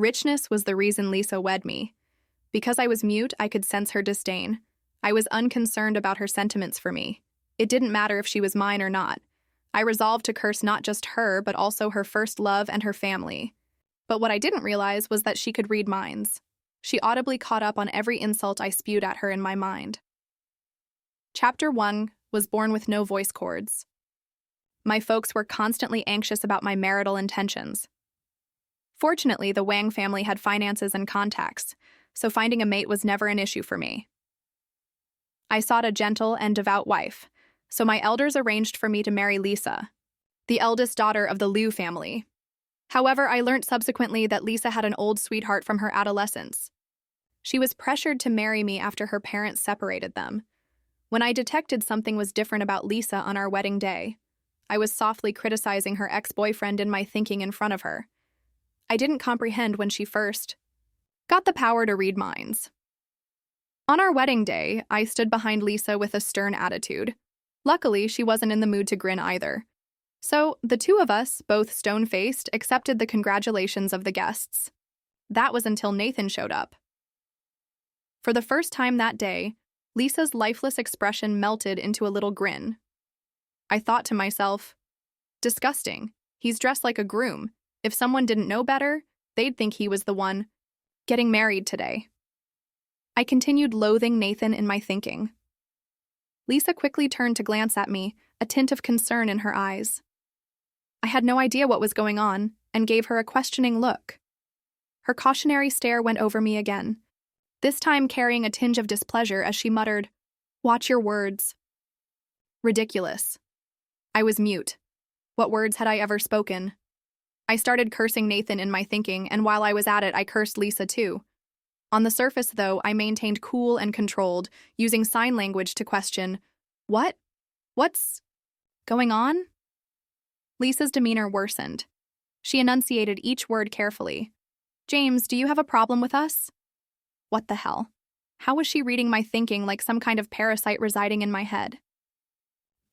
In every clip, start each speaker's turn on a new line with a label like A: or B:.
A: Richness was the reason Lisa wed me. Because I was mute, I could sense her disdain. I was unconcerned about her sentiments for me. It didn't matter if she was mine or not. I resolved to curse not just her, but also her first love and her family. But what I didn't realize was that she could read minds. She audibly caught up on every insult I spewed at her in my mind. Chapter 1 was born with no voice cords. My folks were constantly anxious about my marital intentions. Fortunately, the Wang family had finances and contacts, so finding a mate was never an issue for me. I sought a gentle and devout wife, so my elders arranged for me to marry Lisa, the eldest daughter of the Liu family. However, I learned subsequently that Lisa had an old sweetheart from her adolescence. She was pressured to marry me after her parents separated them. When I detected something was different about Lisa on our wedding day, I was softly criticizing her ex-boyfriend in my thinking in front of her. I didn't comprehend when she first got the power to read minds. On our wedding day, I stood behind Lisa with a stern attitude. Luckily, she wasn't in the mood to grin either. So, the two of us, both stone-faced, accepted the congratulations of the guests. That was until Nathan showed up. For the first time that day, Lisa's lifeless expression melted into a little grin. I thought to myself, disgusting. He's dressed like a groom. If someone didn't know better, they'd think he was the one getting married today. I continued loathing Nathan in my thinking. Lisa quickly turned to glance at me, a tint of concern in her eyes. I had no idea what was going on and gave her a questioning look. Her cautionary stare went over me again, this time carrying a tinge of displeasure as she muttered, "Watch your words." Ridiculous. I was mute. What words had I ever spoken? I started cursing Nathan in my thinking, and while I was at it, I cursed Lisa too. On the surface, though, I maintained cool and controlled, using sign language to question, What's going on? Lisa's demeanor worsened. She enunciated each word carefully. James, do you have a problem with us? What the hell? How was she reading my thinking like some kind of parasite residing in my head?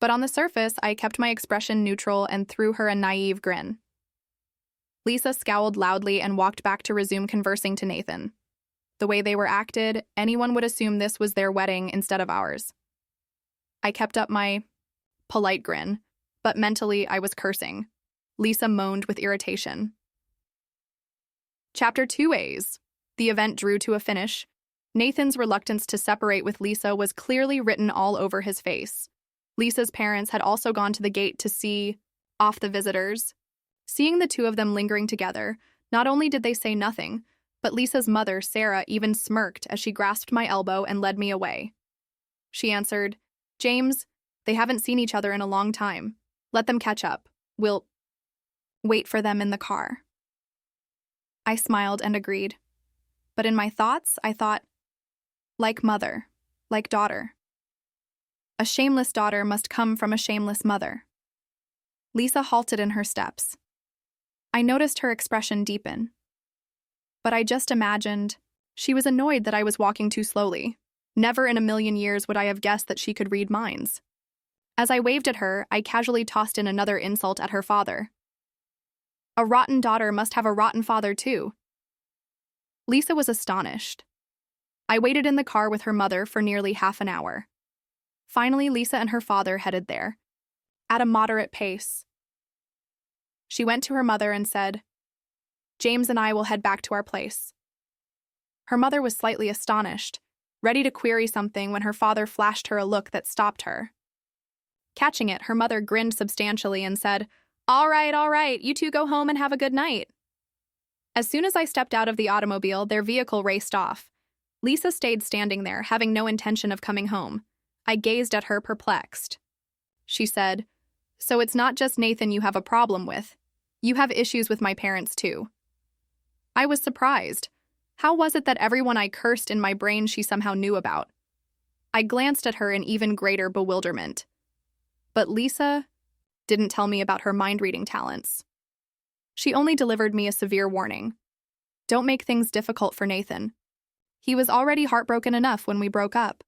A: But on the surface, I kept my expression neutral and threw her a naive grin. Lisa scowled loudly and walked back to resume conversing to Nathan. The way they were acted, anyone would assume this was their wedding instead of ours. I kept up my polite grin, but mentally I was cursing. Lisa moaned with irritation. Chapter 2A's. The event drew to a finish. Nathan's reluctance to separate with Lisa was clearly written all over his face. Lisa's parents had also gone to the gate to see off the visitors. Seeing the two of them lingering together, not only did they say nothing, but Lisa's mother, Sarah, even smirked as she grasped my elbow and led me away. She answered, James, they haven't seen each other in a long time. Let them catch up. We'll wait for them in the car. I smiled and agreed. But in my thoughts, I thought, like mother, like daughter. A shameless daughter must come from a shameless mother. Lisa halted in her steps. I noticed her expression deepen. But I just imagined she was annoyed that I was walking too slowly. Never in a million years would I have guessed that she could read minds. As I waved at her, I casually tossed in another insult at her father. A rotten daughter must have a rotten father too. Lisa was astonished. I waited in the car with her mother for nearly half an hour. Finally, Lisa and her father headed there, at a moderate pace. She went to her mother and said, James and I will head back to our place. Her mother was slightly astonished, ready to query something when her father flashed her a look that stopped her. Catching it, her mother grinned substantially and said, all right, you two go home and have a good night. As soon as I stepped out of the automobile, their vehicle raced off. Lisa stayed standing there, having no intention of coming home. I gazed at her perplexed. She said, so it's not just Nathan you have a problem with. You have issues with my parents too. I was surprised. How was it that everyone I cursed in my brain she somehow knew about? I glanced at her in even greater bewilderment. But Lisa didn't tell me about her mind-reading talents. She only delivered me a severe warning. Don't make things difficult for Nathan. He was already heartbroken enough when we broke up.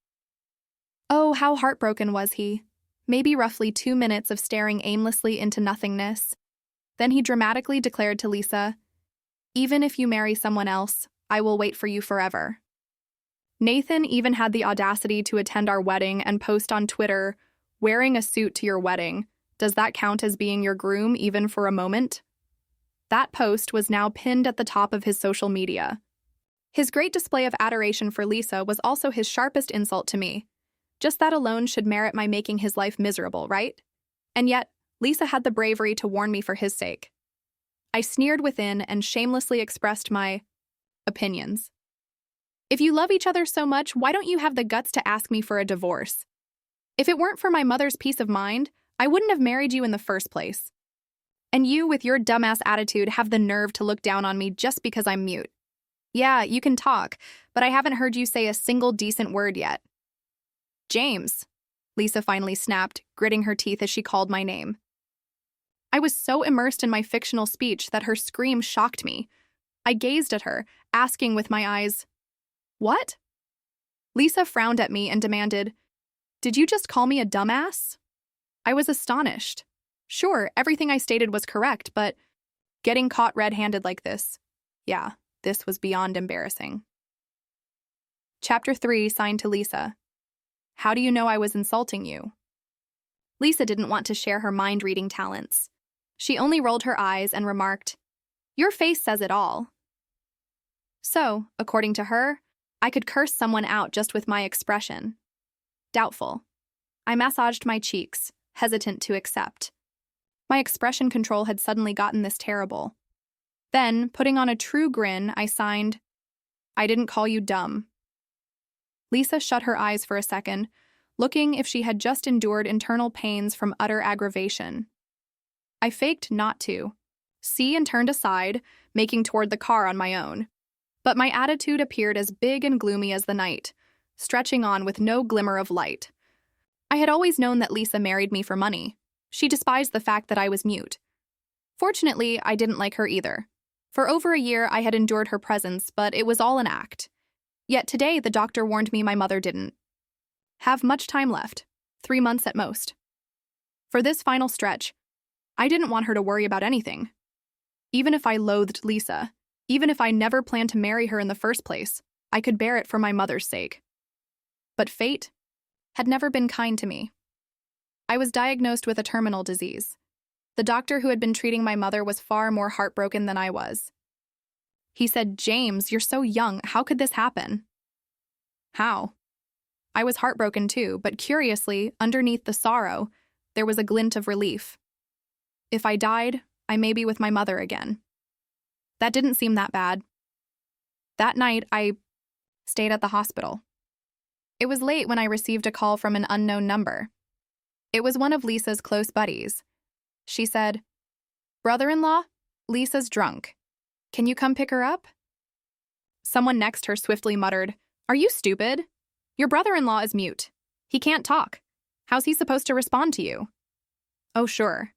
A: Oh, how heartbroken was he? Maybe roughly 2 minutes of staring aimlessly into nothingness. Then he dramatically declared to Lisa, Even if you marry someone else, I will wait for you forever. Nathan even had the audacity to attend our wedding and post on Twitter, "Wearing a suit to your wedding. Does that count as being your groom even for a moment?" That post was now pinned at the top of his social media. His great display of adoration for Lisa was also his sharpest insult to me. Just that alone should merit my making his life miserable, right? And yet, Lisa had the bravery to warn me for his sake. I sneered within and shamelessly expressed my opinions. If you love each other so much, why don't you have the guts to ask me for a divorce? If it weren't for my mother's peace of mind, I wouldn't have married you in the first place. And you, with your dumbass attitude, have the nerve to look down on me just because I'm mute. Yeah, you can talk, but I haven't heard you say a single decent word yet. James, Lisa finally snapped, gritting her teeth as she called my name. I was so immersed in my fictional speech that her scream shocked me. I gazed at her, asking with my eyes, "What?" Lisa frowned at me and demanded, "Did you just call me a dumbass?" I was astonished. Sure, everything I stated was correct, but getting caught red-handed like this, yeah, this was beyond embarrassing. Chapter 3, signed to Lisa. How do you know I was insulting you? Lisa didn't want to share her mind-reading talents. She only rolled her eyes and remarked, "Your face says it all." So, according to her, I could curse someone out just with my expression. Doubtful. I massaged my cheeks, hesitant to accept. My expression control had suddenly gotten this terrible. Then, putting on a true grin, I signed, "I didn't call you dumb." Lisa shut her eyes for a second, looking if she had just endured internal pains from utter aggravation. I faked not to, and turned aside, making toward the car on my own. But my attitude appeared as big and gloomy as the night, stretching on with no glimmer of light. I had always known that Lisa married me for money. She despised the fact that I was mute. Fortunately, I didn't like her either. For over a year, I had endured her presence, but it was all an act. Yet today, the doctor warned me my mother didn't have much time left, 3 months at most. For this final stretch, I didn't want her to worry about anything. Even if I loathed Lisa, even if I never planned to marry her in the first place, I could bear it for my mother's sake. But fate had never been kind to me. I was diagnosed with a terminal disease. The doctor who had been treating my mother was far more heartbroken than I was. He said, "James, you're so young. How could this happen?" How? I was heartbroken too, but curiously, underneath the sorrow, there was a glint of relief. If I died, I may be with my mother again. That didn't seem that bad. That night, I stayed at the hospital. It was late when I received a call from an unknown number. It was one of Lisa's close buddies. She said, "Brother-in-law, Lisa's drunk. Can you come pick her up?" Someone next her swiftly muttered, "Are you stupid? Your brother-in-law is mute. He can't talk. How's he supposed to respond to you?" "Oh, sure."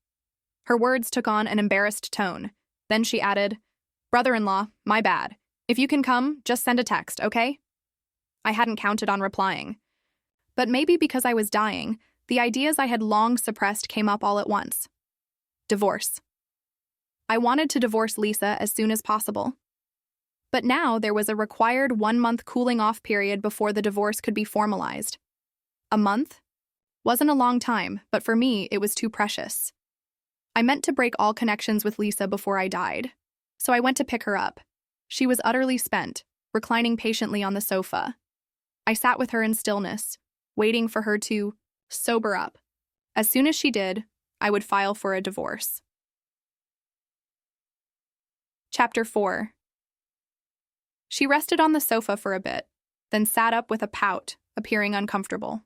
A: Her words took on an embarrassed tone. Then she added, "Brother-in-law, my bad. If you can come, just send a text, okay?" I hadn't counted on replying. But maybe because I was dying, the ideas I had long suppressed came up all at once. Divorce. I wanted to divorce Lisa as soon as possible. But now there was a required 1-month cooling-off period before the divorce could be formalized. A month? Wasn't a long time, but for me, it was too precious. I meant to break all connections with Lisa before I died. So I went to pick her up. She was utterly spent, reclining patiently on the sofa. I sat with her in stillness, waiting for her to sober up. As soon as she did, I would file for a divorce. Chapter 4. She rested on the sofa for a bit, then sat up with a pout, appearing uncomfortable.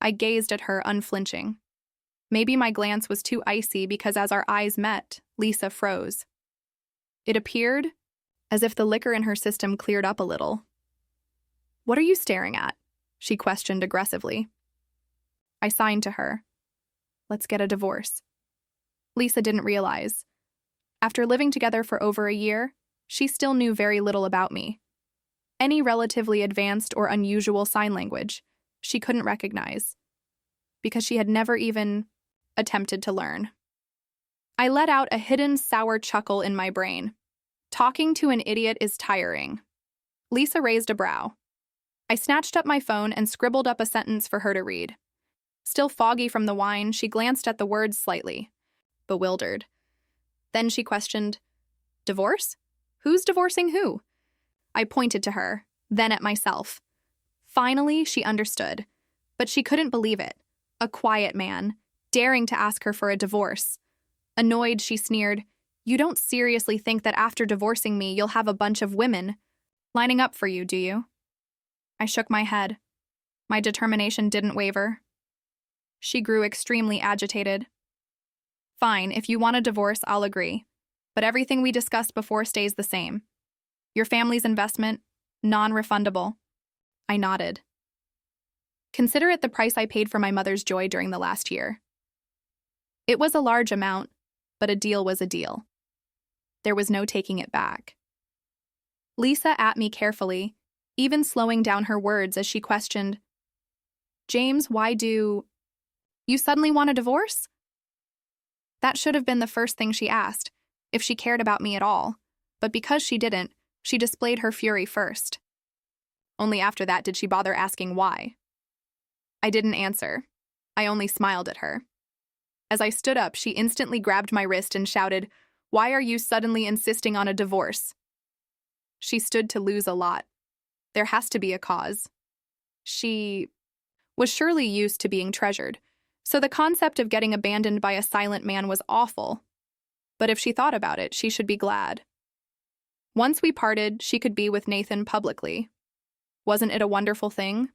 A: I gazed at her unflinching. Maybe my glance was too icy because as our eyes met, Lisa froze. It appeared as if the liquor in her system cleared up a little. "What are you staring at?" she questioned aggressively. I signed to her. "Let's get a divorce." Lisa didn't realize. After living together for over a year, she still knew very little about me. Any relatively advanced or unusual sign language, she couldn't recognize, because she had never even attempted to learn. I let out a hidden sour chuckle in my brain. Talking to an idiot is tiring. Lisa raised a brow. I snatched up my phone and scribbled up a sentence for her to read. Still foggy from the wine, she glanced at the words slightly, bewildered. Then she questioned, "Divorce? Who's divorcing who?" I pointed to her, then at myself. Finally, she understood, but she couldn't believe it. A quiet man, daring to ask her for a divorce. Annoyed, she sneered, "You don't seriously think that after divorcing me, you'll have a bunch of women lining up for you, do you?" I shook my head. My determination didn't waver. She grew extremely agitated. "Fine, if you want a divorce, I'll agree. But everything we discussed before stays the same. Your family's investment, non-refundable." I nodded. "Consider it the price I paid for my mother's joy during the last year." It was a large amount, but a deal was a deal. There was no taking it back. Lisa at me carefully, even slowing down her words as she questioned, "James, why do you suddenly want a divorce?" That should have been the first thing she asked, if she cared about me at all, but because she didn't, she displayed her fury first. Only after that did she bother asking why. I didn't answer. I only smiled at her. As I stood up, she instantly grabbed my wrist and shouted, "Why are you suddenly insisting on a divorce?" She stood to lose a lot. There has to be a cause. She was surely used to being treasured, so the concept of getting abandoned by a silent man was awful. But if she thought about it, she should be glad. Once we parted, she could be with Nathan publicly. Wasn't it a wonderful thing?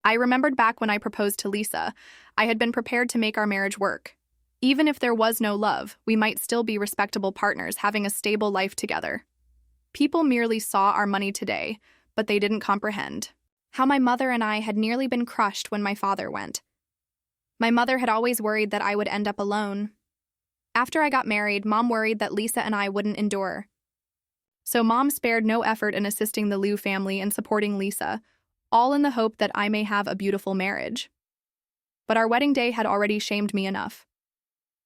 A: I remembered back when I proposed to Lisa, I had been prepared to make our marriage work. Even if there was no love, we might still be respectable partners having a stable life together. People merely saw our money today, but they didn't comprehend how my mother and I had nearly been crushed when my father went. My mother had always worried that I would end up alone. After I got married, Mom worried that Lisa and I wouldn't endure. So Mom spared no effort in assisting the Liu family and supporting Lisa, all in the hope that I may have a beautiful marriage. But our wedding day had already shamed me enough.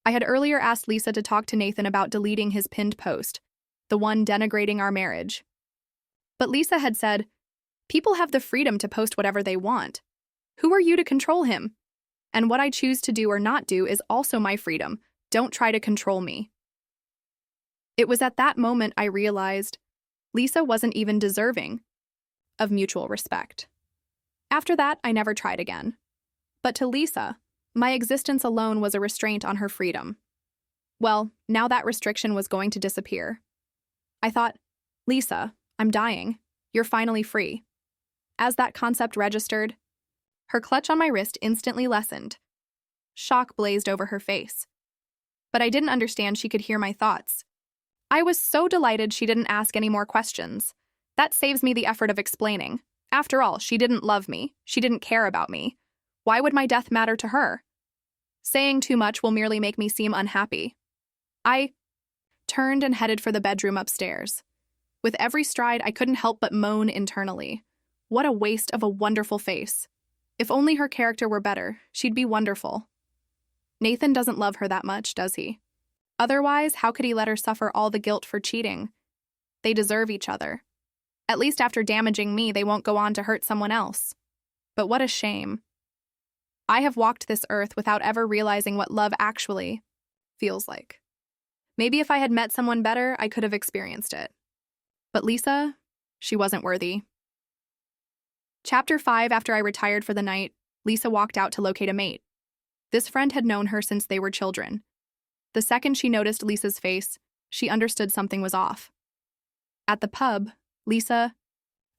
A: I had earlier asked Lisa to talk to Nathan about deleting his pinned post, the one denigrating our marriage. But Lisa had said, "People have the freedom to post whatever they want. Who are you to control him? And what I choose to do or not do is also my freedom. Don't try to control me." It was at that moment I realized Lisa wasn't even deserving of mutual respect. After that, I never tried again. But to Lisa, my existence alone was a restraint on her freedom. Well, now that restriction was going to disappear. I thought, "Lisa, I'm dying. You're finally free." As that concept registered, her clutch on my wrist instantly lessened. Shock blazed over her face. But I didn't understand she could hear my thoughts. I was so delighted she didn't ask any more questions. That saves me the effort of explaining. After all, she didn't love me. She didn't care about me. Why would my death matter to her? Saying too much will merely make me seem unhappy. I turned and headed for the bedroom upstairs. With every stride, I couldn't help but moan internally. What a waste of a wonderful face. If only her character were better, she'd be wonderful. Nathan doesn't love her that much, does he? Otherwise, how could he let her suffer all the guilt for cheating? They deserve each other. At least after damaging me, they won't go on to hurt someone else. But what a shame. I have walked this earth without ever realizing what love actually feels like. Maybe if I had met someone better, I could have experienced it. But Lisa, she wasn't worthy. Chapter 5. After I retired for the night, Lisa walked out to locate a mate. This friend had known her since they were children. The second she noticed Lisa's face, she understood something was off. At the pub, Lisa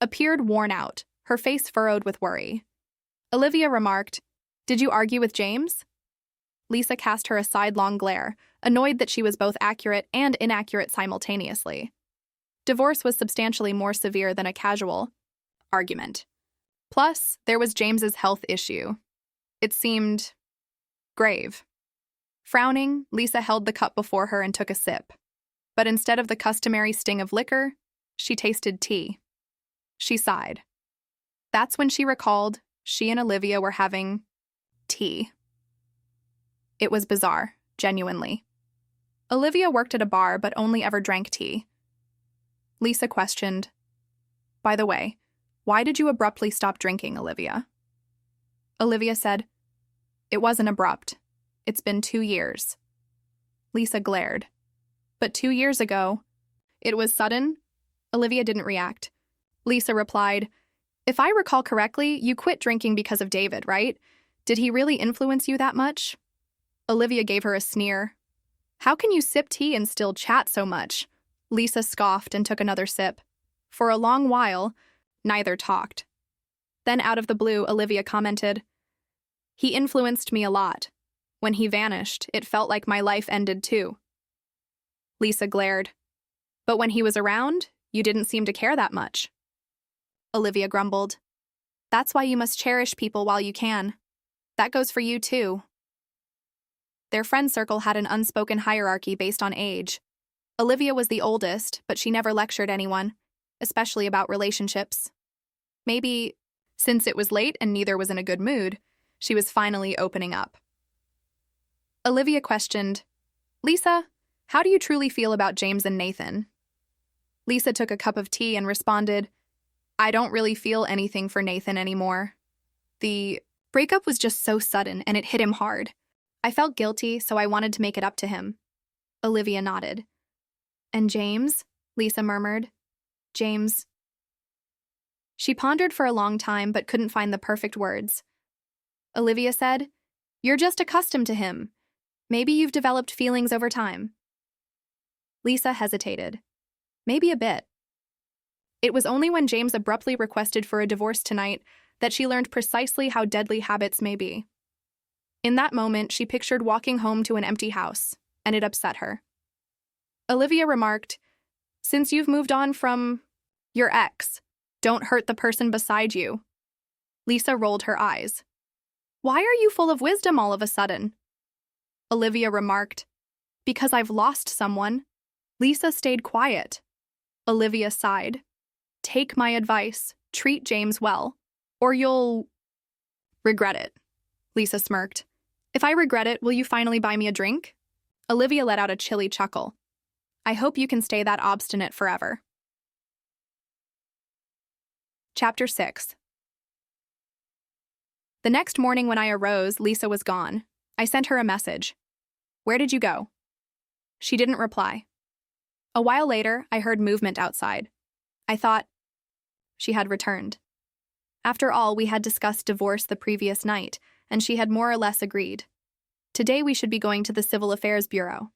A: appeared worn out, her face furrowed with worry. Olivia remarked, "Did you argue with James?" Lisa cast her a sidelong glare, annoyed that she was both accurate and inaccurate simultaneously. Divorce was substantially more severe than a casual argument. Plus, there was James's health issue. It seemed grave. Frowning, Lisa held the cup before her and took a sip. But instead of the customary sting of liquor, she tasted tea. She sighed. That's when she recalled she and Olivia were having tea. It was bizarre, genuinely. Olivia worked at a bar but only ever drank tea. Lisa questioned. By the way, why did you abruptly stop drinking, Olivia? Olivia said, It wasn't abrupt. It's been 2 years. Lisa glared. But 2 years ago, it was sudden? Olivia didn't react. Lisa replied, If I recall correctly, you quit drinking because of David, right? Did he really influence you that much? Olivia gave her a sneer. How can you sip tea and still chat so much? Lisa scoffed and took another sip. For a long while, neither talked. Then out of the blue, Olivia commented, He influenced me a lot. When he vanished, it felt like my life ended too. Lisa glared. But when he was around, you didn't seem to care that much. Olivia grumbled. That's why you must cherish people while you can. That goes for you too. Their friend circle had an unspoken hierarchy based on age. Olivia was the oldest, but she never lectured anyone, especially about relationships. Maybe, since it was late and neither was in a good mood, she was finally opening up. Olivia questioned, Lisa, how do you truly feel about James and Nathan? Lisa took a cup of tea and responded, I don't really feel anything for Nathan anymore. The breakup was just so sudden and it hit him hard. I felt guilty, so I wanted to make it up to him. Olivia nodded. And James? Lisa murmured. James. She pondered for a long time but couldn't find the perfect words. Olivia said, You're just accustomed to him. Maybe you've developed feelings over time. Lisa hesitated. Maybe a bit. It was only when James abruptly requested for a divorce tonight that she learned precisely how deadly habits may be. In that moment, she pictured walking home to an empty house, and it upset her. Olivia remarked, Since you've moved on from your ex, don't hurt the person beside you. Lisa rolled her eyes. Why are you full of wisdom all of a sudden? Olivia remarked, Because I've lost someone. Lisa stayed quiet. Olivia sighed. Take my advice. Treat James well, or you'll regret it. Lisa smirked. If I regret it, will you finally buy me a drink? Olivia let out a chilly chuckle. I hope you can stay that obstinate forever. Chapter 6. The next morning when I arose, Lisa was gone. I sent her a message. Where did you go? She didn't reply. A while later, I heard movement outside. I thought she had returned. After all, we had discussed divorce the previous night, and she had more or less agreed. Today we should be going to the Civil Affairs Bureau.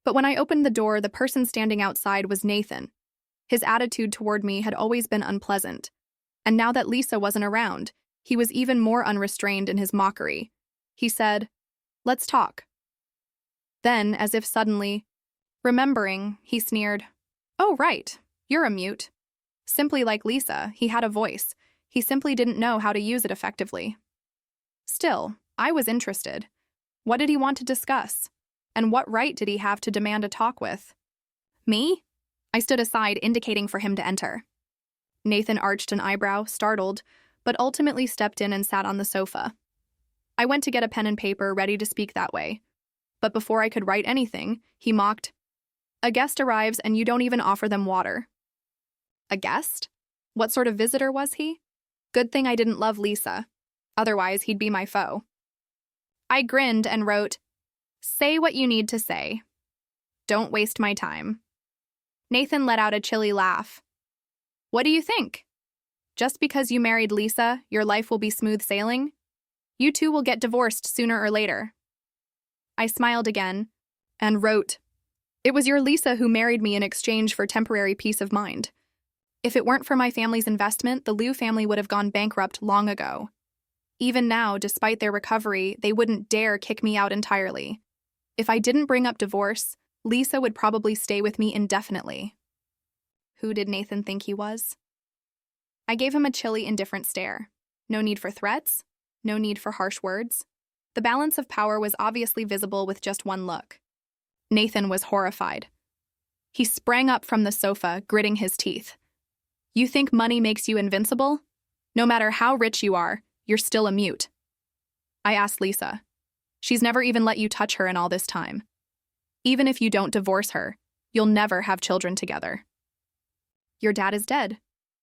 A: But when I opened the door, the person standing outside was Nathan. His attitude toward me had always been unpleasant, and now that Lisa wasn't around, he was even more unrestrained in his mockery. He said, Let's talk. Then, as if suddenly, remembering, he sneered, Oh, right, you're a mute. Simply like Lisa, he had a voice. He simply didn't know how to use it effectively. Still, I was interested. What did he want to discuss? And what right did he have to demand a talk with? Me? I stood aside, indicating for him to enter. Nathan arched an eyebrow, startled, but ultimately stepped in and sat on the sofa. I went to get a pen and paper, ready to speak that way. But before I could write anything, he mocked, A guest arrives and you don't even offer them water. A guest? What sort of visitor was he? Good thing I didn't love Lisa. Otherwise, he'd be my foe. I grinned and wrote, Say what you need to say. Don't waste my time. Nathan let out a chilly laugh. What do you think? Just because you married Lisa, your life will be smooth sailing? You two will get divorced sooner or later. I smiled again and wrote, It was your Lisa who married me in exchange for temporary peace of mind. If it weren't for my family's investment, the Liu family would have gone bankrupt long ago. Even now, despite their recovery, they wouldn't dare kick me out entirely. If I didn't bring up divorce, Lisa would probably stay with me indefinitely. Who did Nathan think he was? I gave him a chilly, indifferent stare. No need for threats, no need for harsh words. The balance of power was obviously visible with just one look. Nathan was horrified. He sprang up from the sofa, gritting his teeth. You think money makes you invincible? No matter how rich you are, you're still a mute. I asked Lisa. She's never even let you touch her in all this time. Even if you don't divorce her, you'll never have children together. Your dad is dead.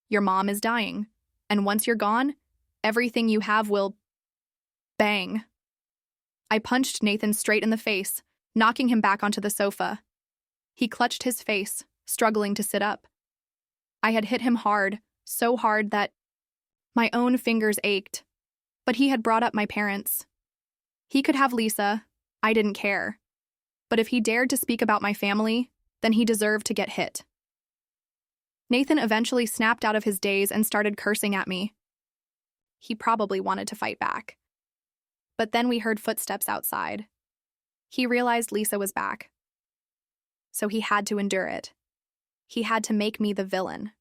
A: Your mom is dying. And once you're gone, everything you have will… bang. I punched Nathan straight in the face, knocking him back onto the sofa. He clutched his face, struggling to sit up. I had hit him hard, so hard that my own fingers ached. But he had brought up my parents. He could have Lisa. I didn't care. But if he dared to speak about my family, then he deserved to get hit. Nathan eventually snapped out of his daze and started cursing at me. He probably wanted to fight back. But then we heard footsteps outside. He realized Lisa was back. So he had to endure it. He had to make me the villain.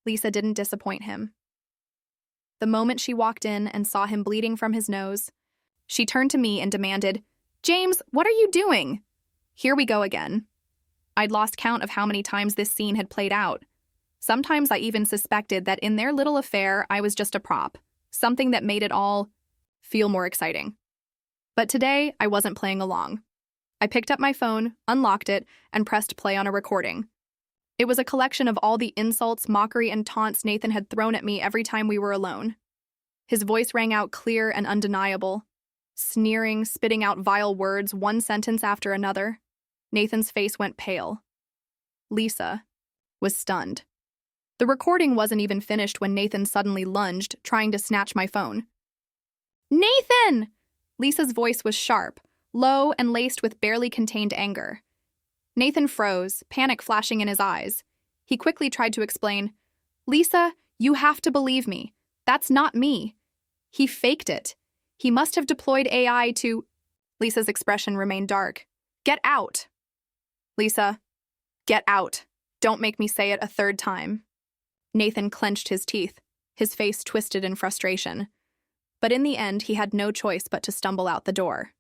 A: Lisa didn't disappoint him. The moment she walked in and saw him bleeding from his nose, she turned to me and demanded, "James, what are you doing?" Here we go again. I'd lost count of how many times this scene had played out. Sometimes I even suspected that in their little affair, I was just a prop, something that made it all feel more exciting. But today, I wasn't playing along. I picked up my phone, unlocked it, and pressed play on a recording. It was a collection of all the insults, mockery, and taunts Nathan had thrown at me every time we were alone. His voice rang out clear and undeniable, sneering, spitting out vile words, one sentence after another. Nathan's face went pale. Lisa was stunned. The recording wasn't even finished when Nathan suddenly lunged, trying to snatch my phone. "Nathan!" Lisa's voice was sharp, low, and laced with barely contained anger. Nathan froze, panic flashing in his eyes. He quickly tried to explain, "Lisa, you have to believe me. That's not me. He faked it. He must have deployed AI to…" Lisa's expression remained dark. "Get out." "Lisa, get out. Don't make me say it a third time." Nathan clenched his teeth, his face twisted in frustration. But in the end, he had no choice but to stumble out the door.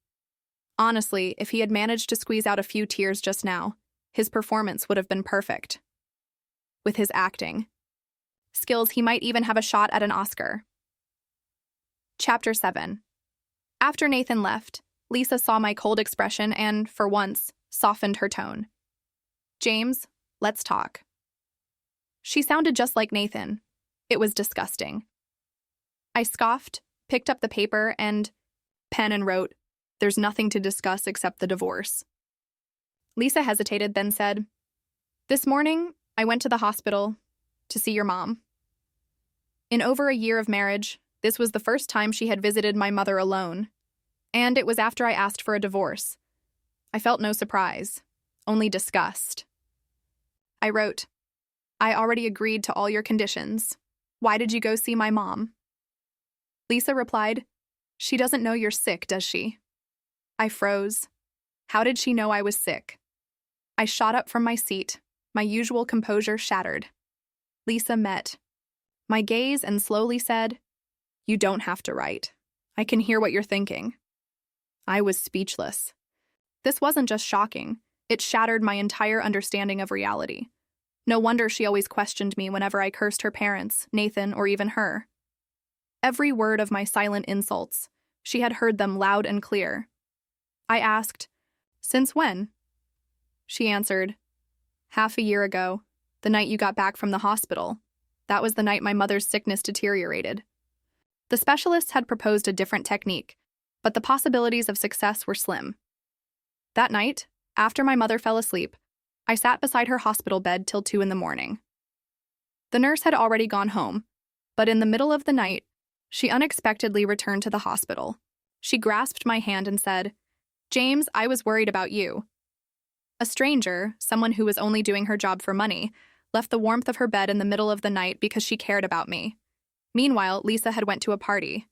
A: Honestly, if he had managed to squeeze out a few tears just now, his performance would have been perfect. With his acting skills, he might even have a shot at an Oscar. Chapter 7. After Nathan left, Lisa saw my cold expression and, for once, softened her tone. "James, let's talk." She sounded just like Nathan. It was disgusting. I scoffed, picked up the paper and pen and wrote, "There's nothing to discuss except the divorce." Lisa hesitated, then said, "This morning, I went to the hospital to see your mom. In over a year of marriage, this was the first time she had visited my mother alone, and it was after I asked for a divorce. I felt no surprise, only disgust. I wrote, 'I already agreed to all your conditions. Why did you go see my mom?' Lisa replied, 'She doesn't know you're sick, does she?' I froze. How did she know I was sick? I shot up from my seat, my usual composure shattered. Lisa met my gaze and slowly said, 'You don't have to write. I can hear what you're thinking.' I was speechless. This wasn't just shocking, it shattered my entire understanding of reality. No wonder she always questioned me whenever I cursed her parents, Nathan, or even her. Every word of my silent insults, she had heard them loud and clear. I asked, 'Since when?' She answered, 'Half a year ago, the night you got back from the hospital. That was the night my mother's sickness deteriorated.' The specialists had proposed a different technique, but the possibilities of success were slim. That night, after my mother fell asleep, I sat beside her hospital bed till 2 a.m. The nurse had already gone home, but in the middle of the night, she unexpectedly returned to the hospital. She grasped my hand and said, 'James, I was worried about you.' A stranger, someone who was only doing her job for money, left the warmth of her bed in the middle of the night because she cared about me. Meanwhile, Lisa had went to a party.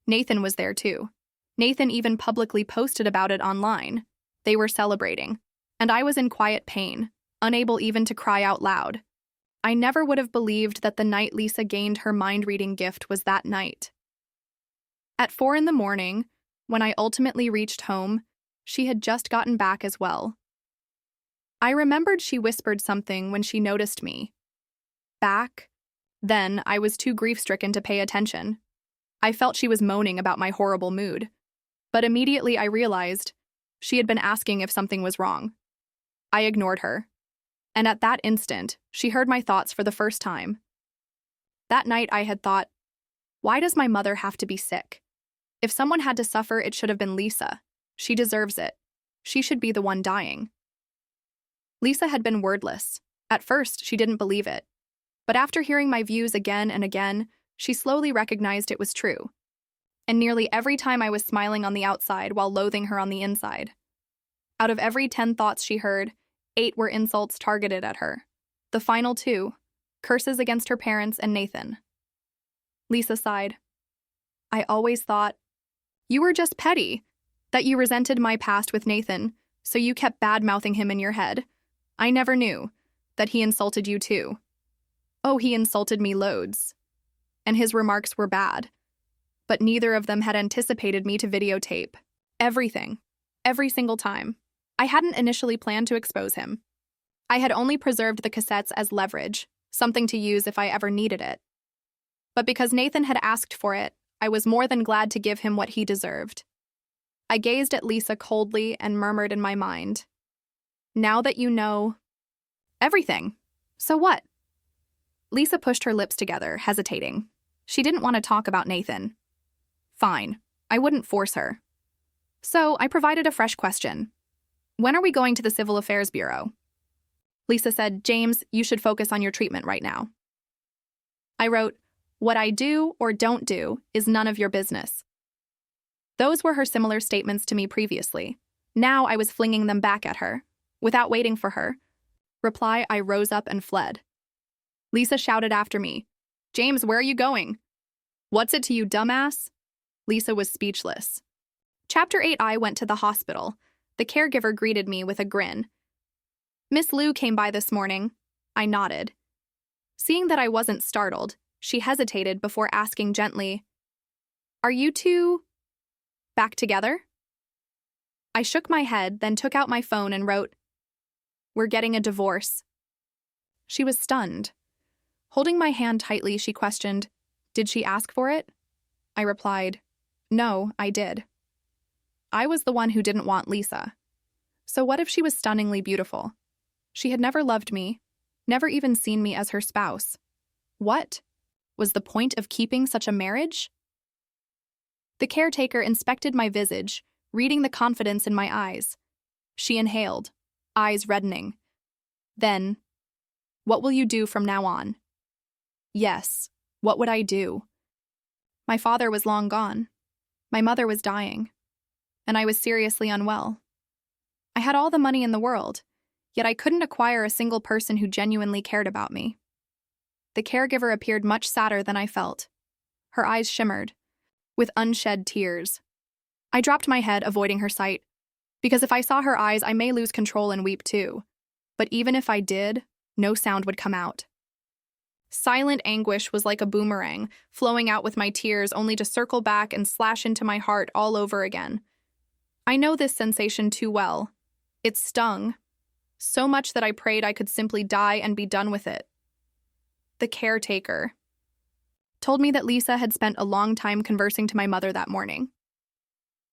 A: Nathan was there too. Nathan even publicly posted about it online. They were celebrating, and I was in quiet pain, unable even to cry out loud. I never would have believed that the night Lisa gained her mind-reading gift was that night. At 4 a.m, when I ultimately reached home, she had just gotten back as well. I remembered she whispered something when she noticed me. Back? Then I was too grief-stricken to pay attention. I felt she was moaning about my horrible mood. But immediately I realized she had been asking if something was wrong. I ignored her. And at that instant, she heard my thoughts for the first time. That night I had thought, why does my mother have to be sick? If someone had to suffer, it should have been Lisa. She deserves it. She should be the one dying. Lisa had been wordless. At first, she didn't believe it. But after hearing my views again and again, she slowly recognized it was true. And nearly every time I was smiling on the outside while loathing her on the inside. Out of every 10 thoughts she heard, 8 were insults targeted at her. The final 2, curses against her parents and Nathan. Lisa sighed. I always thought, you were just petty, that you resented my past with Nathan, so you kept bad-mouthing him in your head. I never knew that he insulted you too. Oh, he insulted me loads. And his remarks were bad. But neither of them had anticipated me to videotape. Everything. Every single time. I hadn't initially planned to expose him. I had only preserved the cassettes as leverage, something to use if I ever needed it. But because Nathan had asked for it, I was more than glad to give him what he deserved. I gazed at Lisa coldly and murmured in my mind, now that you know everything, so what? Lisa pushed her lips together, hesitating. She didn't want to talk about Nathan. Fine, I wouldn't force her. So I provided a fresh question. When are we going to the Civil Affairs Bureau? Lisa said, James, you should focus on your treatment right now. I wrote, what I do or don't do is none of your business. Those were her similar statements to me previously. Now I was flinging them back at her. Without waiting for her reply, I rose up and fled. Lisa shouted after me, James, where are you going? What's it to you, dumbass? Lisa was speechless. Chapter 8. I went to the hospital. The caregiver greeted me with a grin. Miss Lou came by this morning. I nodded. Seeing that I wasn't startled, she hesitated before asking gently, are you two back together? I shook my head, then took out my phone and wrote, we're getting a divorce. She was stunned. Holding my hand tightly, she questioned, did she ask for it? I replied, no, I did. I was the one who didn't want Lisa. So what if she was stunningly beautiful? She had never loved me, never even seen me as her spouse. What was the point of keeping such a marriage? The caretaker inspected my visage, reading the confidence in my eyes. She inhaled, eyes reddening. Then, what will you do from now on? Yes, what would I do? My father was long gone. My mother was dying. And I was seriously unwell. I had all the money in the world, yet I couldn't acquire a single person who genuinely cared about me. The caregiver appeared much sadder than I felt. Her eyes shimmered, with unshed tears. I dropped my head, avoiding her sight, because if I saw her eyes, I may lose control and weep too. But even if I did, no sound would come out. Silent anguish was like a boomerang, flowing out with my tears only to circle back and slash into my heart all over again. I know this sensation too well. It stung, so much that I prayed I could simply die and be done with it. The caretaker told me that Lisa had spent a long time conversing to my mother that morning.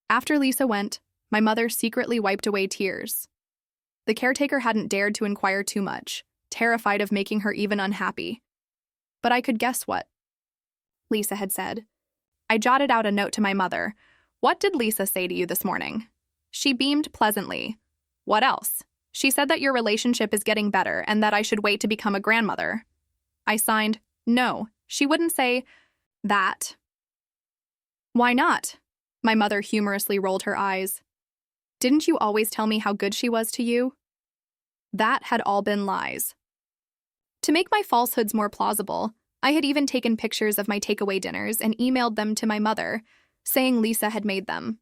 A: After Lisa went, my mother secretly wiped away tears. The caretaker hadn't dared to inquire too much, terrified of making her even unhappy. But I could guess what Lisa had said. I jotted out a note to my mother. What did Lisa say to you this morning? She beamed pleasantly. What else? She said that your relationship is getting better and that I should wait to become a grandmother. I signed, no, she wouldn't say that. Why not? My mother humorously rolled her eyes. Didn't you always tell me how good she was to you? That had all been lies. To make my falsehoods more plausible, I had even taken pictures of my takeaway dinners and emailed them to my mother, saying Lisa had made them.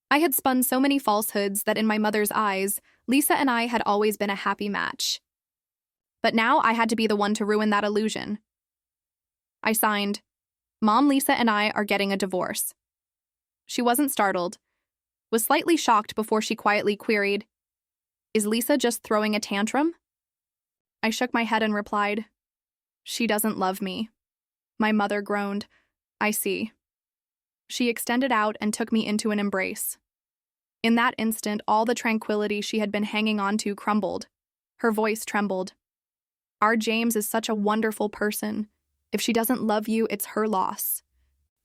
A: I had spun so many falsehoods that in my mother's eyes, Lisa and I had always been a happy match. But now I had to be the one to ruin that illusion. I signed, Mom, Lisa and I are getting a divorce. She wasn't startled, was slightly shocked before she quietly queried, is Lisa just throwing a tantrum? I shook my head and replied, she doesn't love me. My mother groaned, I see. She extended out and took me into an embrace. In that instant, all the tranquility she had been hanging on to crumbled. Her voice trembled. Our James is such a wonderful person. If she doesn't love you, it's her loss.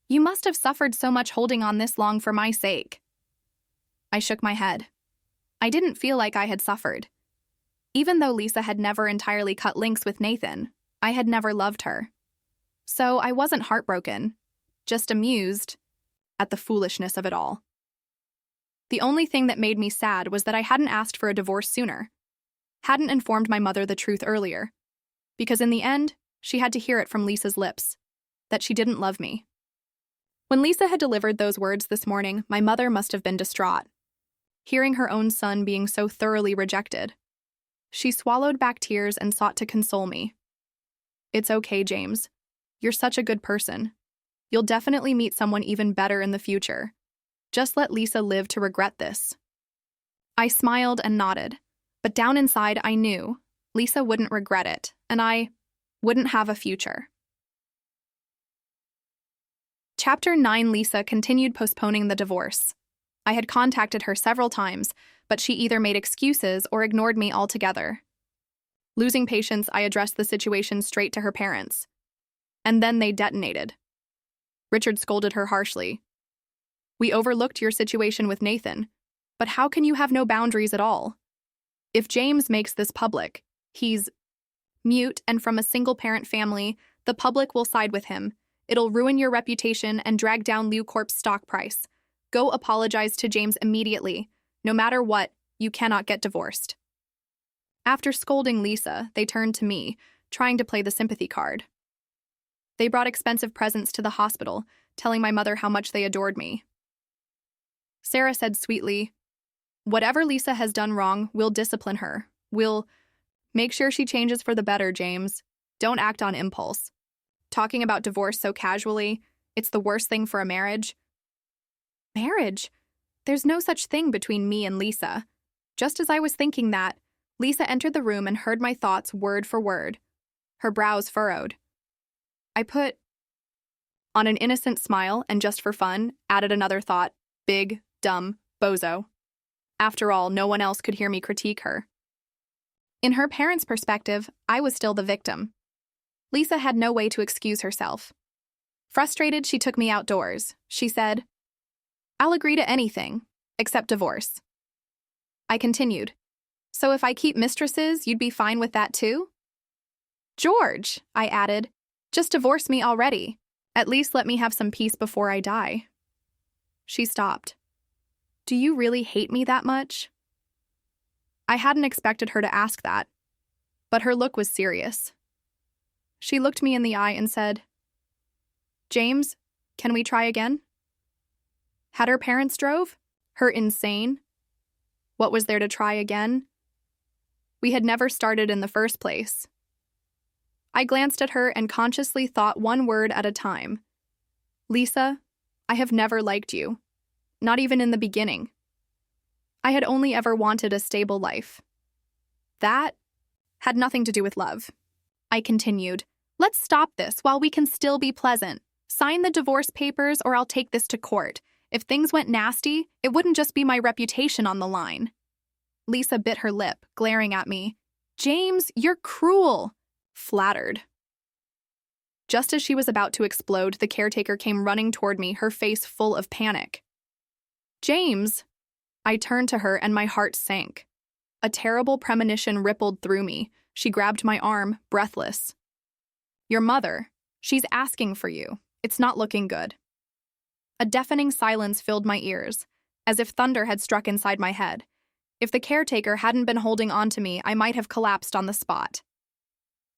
A: You must have suffered so much holding on this long for my sake. I shook my head. I didn't feel like I had suffered. Even though Lisa had never entirely cut links with Nathan, I had never loved her. So I wasn't heartbroken, just amused at the foolishness of it all. The only thing that made me sad was that I hadn't asked for a divorce sooner, hadn't informed my mother the truth earlier, because in the end, she had to hear it from Lisa's lips, that she didn't love me. When Lisa had delivered those words this morning, my mother must have been distraught, hearing her own son being so thoroughly rejected. She swallowed back tears and sought to console me. It's okay, James. You're such a good person. You'll definitely meet someone even better in the future. Just let Lisa live to regret this. I smiled and nodded, but down inside I knew Lisa wouldn't regret it, and I wouldn't have a future. Chapter 9. Lisa continued postponing the divorce. I had contacted her several times, but she either made excuses or ignored me altogether. Losing patience, I addressed the situation straight to her parents. And then they detonated. Richard scolded her harshly. We overlooked your situation with Nathan, but how can you have no boundaries at all? If James makes this public, he's mute and from a single-parent family, the public will side with him. It'll ruin your reputation and drag down Liu Corp's stock price. Go apologize to James immediately. No matter what, you cannot get divorced. After scolding Lisa, they turned to me, trying to play the sympathy card. They brought expensive presents to the hospital, telling my mother how much they adored me. Sarah said sweetly, whatever Lisa has done wrong, we'll discipline her. We'll make sure she changes for the better, James. Don't act on impulse. Talking about divorce so casually, it's the worst thing for a marriage. Marriage? There's no such thing between me and Lisa. Just as I was thinking that, Lisa entered the room and heard my thoughts word for word. Her brows furrowed. I put on an innocent smile and just for fun, added another thought, big, dumb, bozo. After all, no one else could hear me critique her. In her parents' perspective, I was still the victim. Lisa had no way to excuse herself. Frustrated, she took me outdoors. She said, I'll agree to anything, except divorce. I continued, so if I keep mistresses, you'd be fine with that too? George, I added, just divorce me already. At least let me have some peace before I die. She stopped. Do you really hate me that much? I hadn't expected her to ask that, but her look was serious. She looked me in the eye and said, James, can we try again? Had her parents drove? Her insane? What was there to try again? We had never started in the first place. I glanced at her and consciously thought one word at a time. Lisa, I have never liked you. Not even in the beginning. I had only ever wanted a stable life. That had nothing to do with love. I continued, let's stop this while we can still be pleasant. Sign the divorce papers or I'll take this to court. If things went nasty, it wouldn't just be my reputation on the line. Lisa bit her lip, glaring at me. James, you're cruel. Flattered. Just as she was about to explode, the caretaker came running toward me, her face full of panic. James! I turned to her and my heart sank. A terrible premonition rippled through me. She grabbed my arm, breathless. Your mother. She's asking for you. It's not looking good. A deafening silence filled my ears, as if thunder had struck inside my head. If the caretaker hadn't been holding on to me, I might have collapsed on the spot.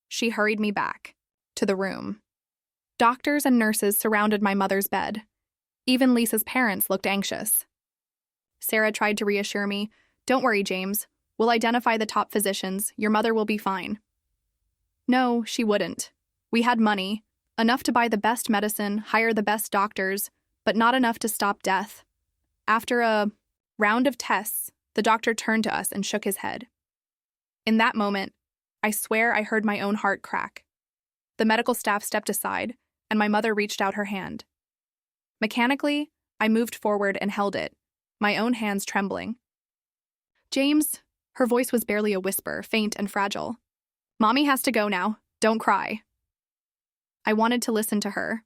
A: She hurried me back to the room. Doctors and nurses surrounded my mother's bed. Even Lisa's parents looked anxious. Sarah tried to reassure me, don't worry, James. We'll identify the top physicians. Your mother will be fine. No, she wouldn't. We had money, enough to buy the best medicine, hire the best doctors, but not enough to stop death. After a round of tests, the doctor turned to us and shook his head. In that moment, I swear I heard my own heart crack. The medical staff stepped aside, and my mother reached out her hand. Mechanically, I moved forward and held it, my own hands trembling. James, Her voice was barely a whisper, faint and fragile. "Mommy has to go now. Don't cry." I wanted to listen to her.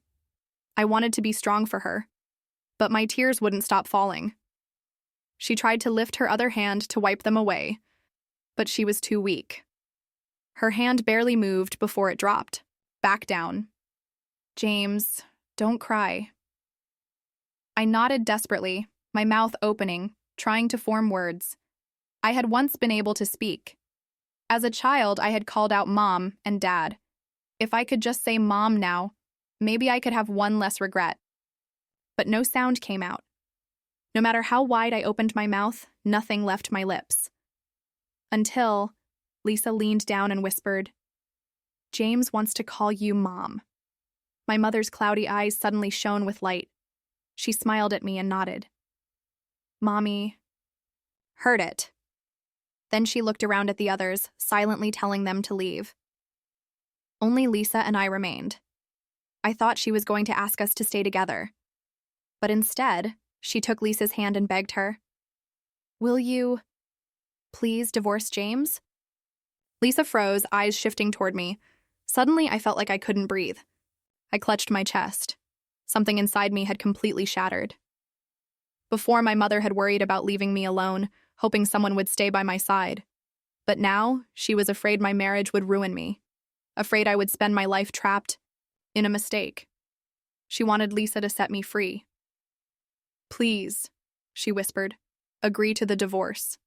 A: I wanted to be strong for her. But my tears wouldn't stop falling. She tried to lift her other hand to wipe them away, but she was too weak. Her hand barely moved before it dropped, back down. "James, don't cry." I nodded desperately, my mouth opening, trying to form words. I had once been able to speak. As a child, I had called out Mom and Dad. If I could just say Mom now, maybe I could have one less regret. But no sound came out. No matter how wide I opened my mouth, nothing left my lips. Until Lisa leaned down and whispered, "James wants to call you Mom." My mother's cloudy eyes suddenly shone with light. She smiled at me and nodded. Mommy heard it. Then she looked around at the others, silently telling them to leave. Only Lisa and I remained. I thought she was going to ask us to stay together. But instead, she took Lisa's hand and begged her, "Will you please divorce James?" Lisa froze, eyes shifting toward me. Suddenly, I felt like I couldn't breathe. I clutched my chest. Something inside me had completely shattered. Before, my mother had worried about leaving me alone, hoping someone would stay by my side. But now, she was afraid my marriage would ruin me, afraid I would spend my life trapped in a mistake. She wanted Lisa to set me free. "Please," she whispered, "agree to the divorce."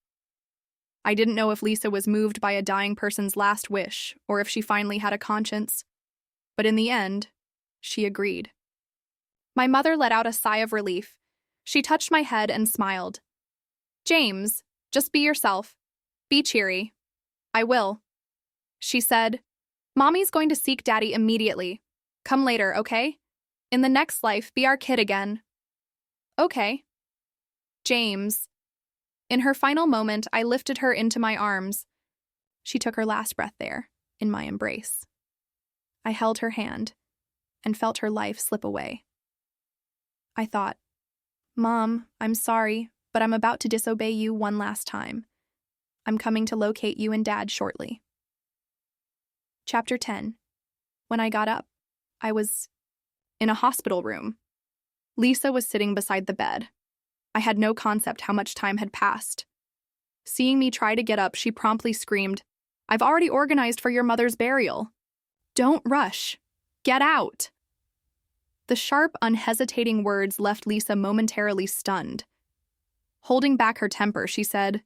A: I didn't know if Lisa was moved by a dying person's last wish or if she finally had a conscience. But in the end, she agreed. My mother let out a sigh of relief. She touched my head and smiled. "James, just be yourself. Be cheery." "I will," she said. "Mommy's going to seek Daddy immediately. Come later, okay? In the next life, be our kid again." "Okay." "James." In her final moment, I lifted her into my arms. She took her last breath there, in my embrace. I held her hand and felt her life slip away. I thought, "Mom, I'm sorry, but I'm about to disobey you one last time. I'm coming to locate you and Dad shortly." Chapter 10. When I got up, I was in a hospital room. Lisa was sitting beside the bed. I had no concept how much time had passed. Seeing me try to get up, she promptly screamed, "I've already organized for your mother's burial. Don't rush. Get out." The sharp, unhesitating words left Lisa momentarily stunned. Holding back her temper, she said,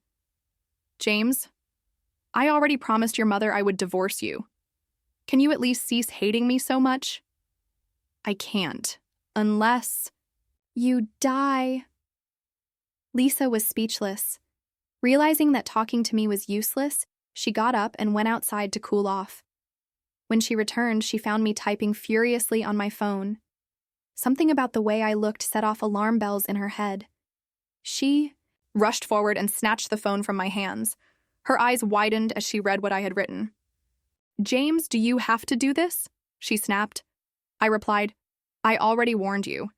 A: "James, I already promised your mother I would divorce you. Can you at least cease hating me so much?" "I can't, unless you die." Lisa was speechless. Realizing that talking to me was useless, she got up and went outside to cool off. When she returned, she found me typing furiously on my phone. Something about the way I looked set off alarm bells in her head. She rushed forward and snatched the phone from my hands. Her eyes widened as she read what I had written. "James, do you have to do this?" she snapped. I replied, "I already warned you.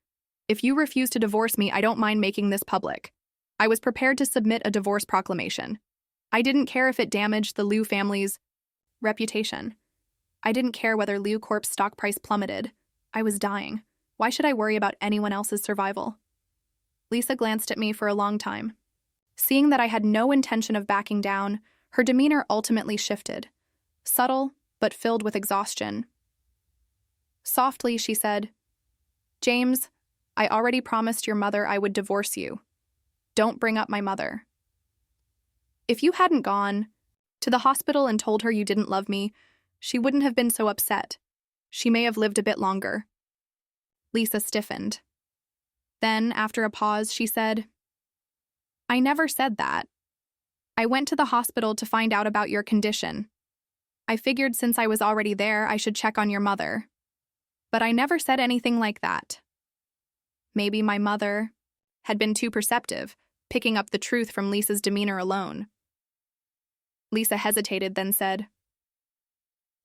A: If you refuse to divorce me, I don't mind making this public." I was prepared to submit a divorce proclamation. I didn't care if it damaged the Liu family's reputation. I didn't care whether Liu Corp's stock price plummeted. I was dying. Why should I worry about anyone else's survival? Lisa glanced at me for a long time. Seeing that I had no intention of backing down, her demeanor ultimately shifted. Subtle, but filled with exhaustion. Softly, she said, "James, I already promised your mother I would divorce you. Don't bring up my mother. If you hadn't gone to the hospital and told her you didn't love me, she wouldn't have been so upset. She may have lived a bit longer." Lisa stiffened. Then, after a pause, she said, "I never said that. I went to the hospital to find out about your condition. I figured since I was already there, I should check on your mother. But I never said anything like that." Maybe my mother had been too perceptive, picking up the truth from Lisa's demeanor alone. Lisa hesitated, then said,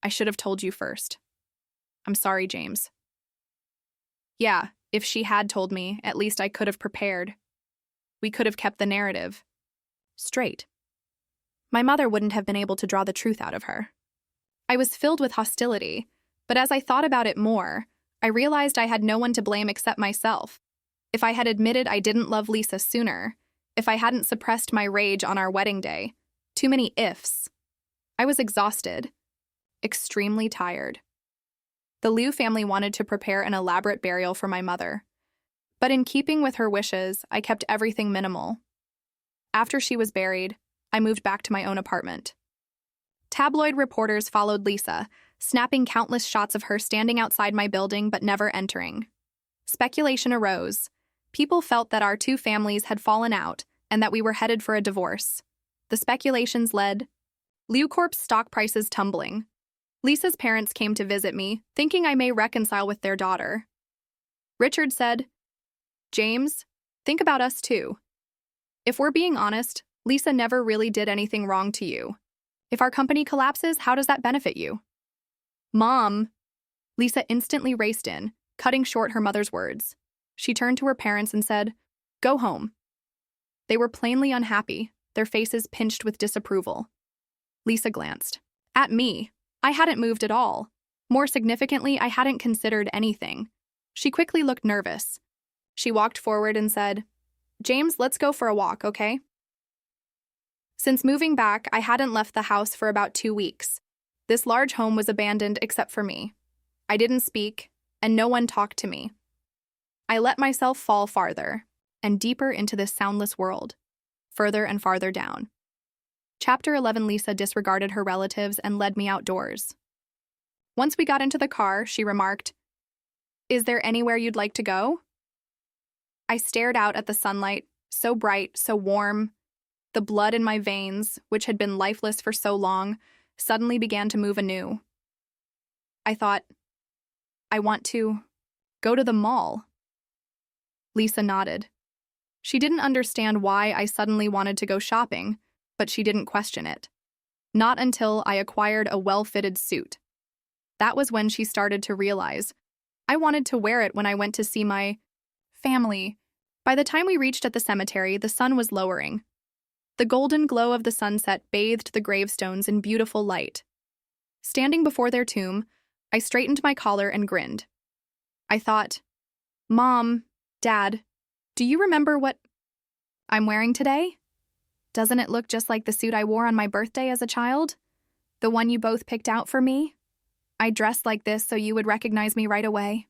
A: "I should have told you first. I'm sorry, James." Yeah, if she had told me, at least I could have prepared. We could have kept the narrative straight. my mother wouldn't have been able to draw the truth out of her. I was filled with hostility, but as I thought about it more, I realized I had no one to blame except myself. If I had admitted I didn't love Lisa sooner, if I hadn't suppressed my rage on our wedding day, too many ifs. I was exhausted, extremely tired. The Liu family wanted to prepare an elaborate burial for my mother, but in keeping with her wishes, I kept everything minimal. After she was buried, I moved back to my own apartment. Tabloid reporters followed Lisa, snapping countless shots of her standing outside my building but never entering. Speculation arose. People felt that our two families had fallen out and that we were headed for a divorce. The speculations led Liu Corp's stock prices tumbling. Lisa's parents came to visit me, thinking I may reconcile with their daughter. Richard said, "James, think about us too. If we're being honest, Lisa never really did anything wrong to you. If our company collapses, how does that benefit you?" "Mom!" Lisa instantly raced in, cutting short her mother's words. She turned to her parents and said, "Go home." They were plainly unhappy, their faces pinched with disapproval. Lisa glanced at me. I hadn't moved at all. More significantly, I hadn't considered anything. She quickly looked nervous. She walked forward and said, "James, let's go for a walk, okay?" Since moving back, I hadn't left the house for about 2 weeks. This large home was abandoned except for me. I didn't speak, and no one talked to me. I let myself fall farther and deeper into this soundless world, further and farther down. Chapter 11. Lisa disregarded her relatives and led me outdoors. Once we got into the car, she remarked, "Is there anywhere you'd like to go?" I stared out at the sunlight, so bright, so warm. The blood in my veins, which had been lifeless for so long, suddenly began to move anew. I thought, I want to go to the mall. Lisa nodded. She didn't understand why I suddenly wanted to go shopping, but she didn't question it. Not until I acquired a well-fitted suit. That was when she started to realize I wanted to wear it when I went to see my family. By the time we reached at the cemetery, the sun was lowering. The golden glow of the sunset bathed the gravestones in beautiful light. Standing before their tomb, I straightened my collar and grinned. I thought, Mom, Dad, do you remember what I'm wearing today? Doesn't it look just like the suit I wore on my birthday as a child? The one you both picked out for me? I dressed like this so you would recognize me right away.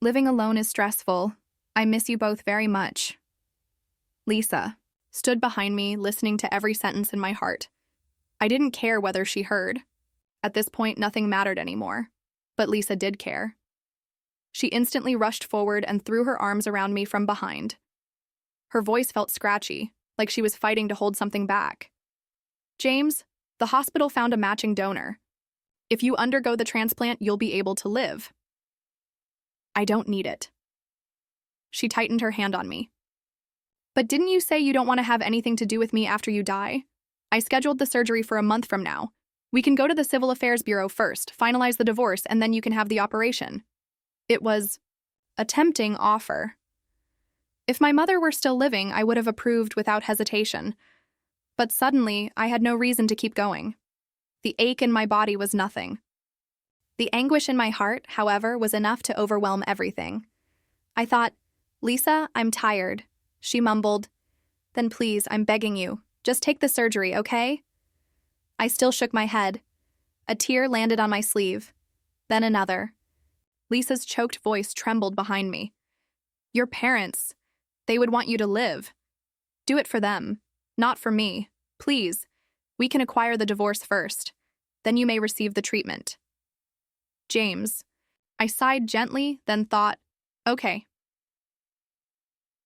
A: Living alone is stressful. I miss you both very much. Lisa stood behind me, listening to every sentence in my heart. I didn't care whether she heard. At this point, nothing mattered anymore. But Lisa did care. She instantly rushed forward and threw her arms around me from behind. Her voice felt scratchy, like she was fighting to hold something back. James, the hospital found a matching donor. If you undergo the transplant, you'll be able to live. I don't need it. She tightened her hand on me. But didn't you say you don't want to have anything to do with me after you die? I scheduled the surgery for a month from now. We can go to the Civil Affairs Bureau first, finalize the divorce, and then you can have the operation. It was a tempting offer. If my mother were still living, I would have approved without hesitation. But suddenly, I had no reason to keep going. The ache in my body was nothing. The anguish in my heart, however, was enough to overwhelm everything. I thought, Lisa, I'm tired. She mumbled, Then please, I'm begging you, just take the surgery, okay? I still shook my head. A tear landed on my sleeve. Then another. Lisa's choked voice trembled behind me. Your parents, they would want you to live. Do it for them, not for me. Please, we can acquire the divorce first. Then you may receive the treatment. James. I sighed gently, then thought, okay.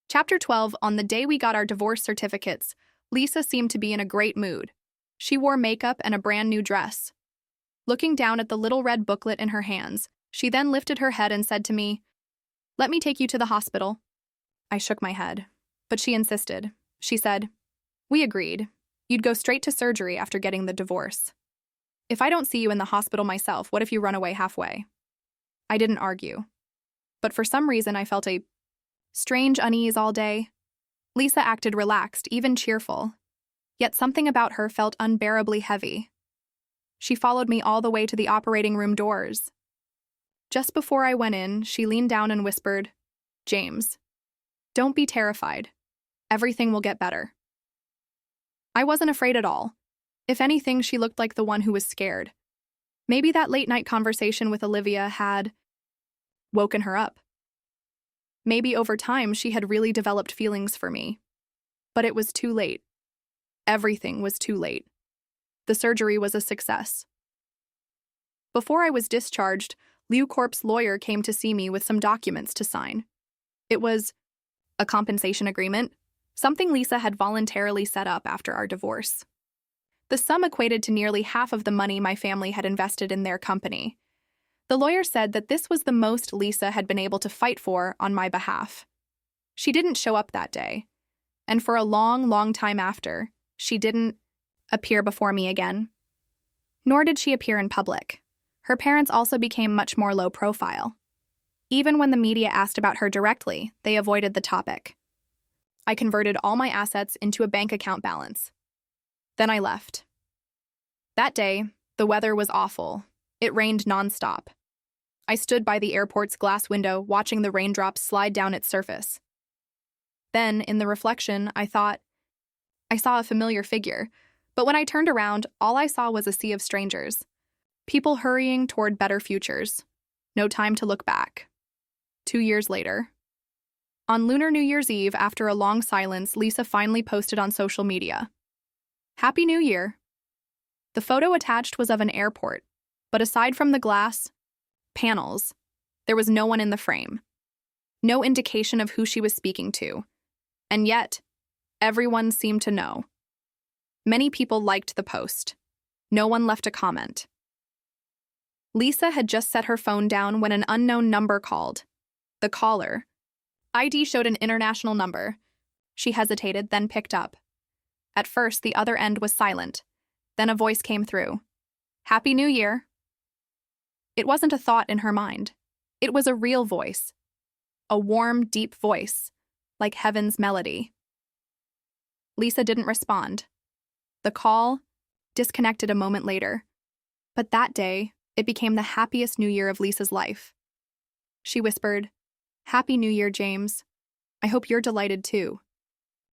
A: Chapter 12. On the day we got our divorce certificates, Lisa seemed to be in a great mood. She wore makeup and a brand new dress. Looking down at the little red booklet in her hands, she then lifted her head and said to me, Let me take you to the hospital. I shook my head, but she insisted. She said, We agreed. You'd go straight to surgery after getting the divorce. If I don't see you in the hospital myself, what if you run away halfway? I didn't argue. But for some reason, I felt a strange unease all day. Lisa acted relaxed, even cheerful. Yet something about her felt unbearably heavy. She followed me all the way to the operating room doors. Just before I went in, she leaned down and whispered, "James, don't be terrified. Everything will get better." I wasn't afraid at all. If anything, she looked like the one who was scared. Maybe that late-night conversation with Olivia had woken her up. Maybe over time she had really developed feelings for me. But it was too late. Everything was too late. The surgery was a success. Before I was discharged, Liu Corp's lawyer came to see me with some documents to sign. It was a compensation agreement, something Lisa had voluntarily set up after our divorce. The sum equated to nearly half of the money my family had invested in their company. The lawyer said that this was the most Lisa had been able to fight for on my behalf. She didn't show up that day, and for a long, long time after, she didn't appear before me again. Nor did she appear in public. Her parents also became much more low profile. Even when the media asked about her directly, they avoided the topic. I converted all my assets into a bank account balance. Then I left. That day, the weather was awful. It rained nonstop. I stood by the airport's glass window watching the raindrops slide down its surface. Then, in the reflection, I thought, I saw a familiar figure, but when I turned around, all I saw was a sea of strangers. People hurrying toward better futures. No time to look back. 2 years later. On Lunar New Year's Eve, after a long silence, Lisa finally posted on social media, "Happy New Year." The photo attached was of an airport, but aside from the glass panels, there was no one in the frame. No indication of who she was speaking to. And yet, everyone seemed to know. Many people liked the post. No one left a comment. Lisa had just set her phone down when an unknown number called. The caller. ID showed an international number. She hesitated, then picked up. At first, the other end was silent. Then a voice came through. "Happy New Year." It wasn't a thought in her mind. It was a real voice. A warm, deep voice, like heaven's melody. Lisa didn't respond. The call disconnected a moment later. But that day, it became the happiest New Year of Lisa's life. She whispered, "Happy New Year, James. I hope you're delighted too."